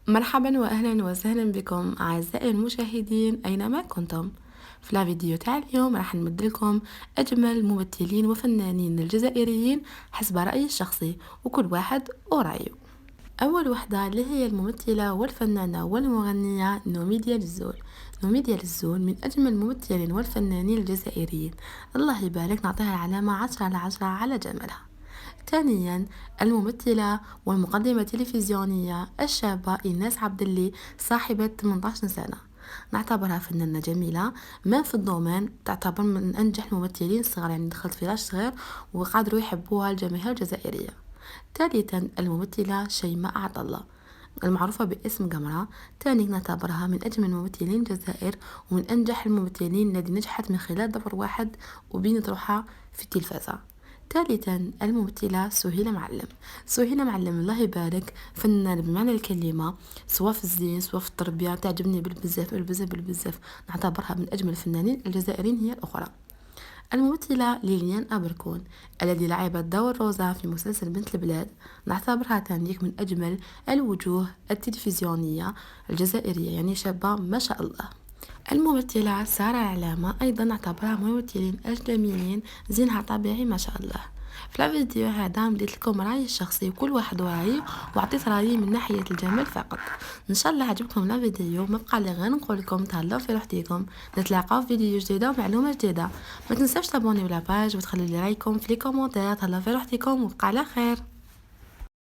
مرحبا واهلا وسهلا بكم اعزائي المشاهدين اينما كنتم. في الفيديو تاع اليوم راح نمد لكم اجمل ممثلين وفنانين الجزائريين حسب رايي الشخصي، وكل واحد ورايه. اول وحده اللي هي الممثله والفنانه والمغنيه نوميديا للزول. نوميديا للزول من اجمل الممثلين والفنانين الجزائريين، الله يبارك، نعطيها العلامه 10/10 على جمالها. ثانيا، الممثلة والمقدمة التلفزيونية الشابة إيناس عبدلي صاحبة 18 سنة، نعتبرها فنانة جميلة ما في الدومين، تعتبر من أنجح الممثلين الصغار، يعني دخلت في صغير وقادروا يحبوها الجماهير الجزائرية. ثالثا، الممثلة شيماء عطلة المعروفة باسم قمرة، تاني نعتبرها من أجمل ممثلين الجزائر ومن أنجح الممثلين الذي نجحت من خلال دور واحد وبينت روحها في التلفزة. ثالثا، الممثلة سهيلة معلم. سهيلة معلم الله يبارك فنانة بمعنى الكلمة، سواء في الزين سواء في التربية، تعجبني بالبزاف بالبزاف بالبزاف، نعتبرها من أجمل الفنانين الجزائريين هي الأخرى. الممثلة ليليان أبركون الذي لعبت دور روزا في مسلسل بنت البلاد، نعتبرها تانيك من أجمل الوجوه التلفزيونية الجزائرية، يعني شابة ما شاء الله. الممثلة سارة علامة أيضا نعتبرها من الممثلين الجميلين، زينها طبيعي ما شاء الله. في الفيديو هذا مديت لكم رأيي الشخصي وكل واحد ورأيه، وعطيت رأيي من ناحية الجمال فقط. ان شاء الله عجبكم الفيديو، ما بقى لي غير نقول لكم تهلاو في روحتكم، نتلاقاو في فيديو جديده ومعلومه جديده. ما تنساوش تابوني ولا باج وتخلوا لي رايكم في لي كومونتير. تهلاو في روحتكم وبقى على خير.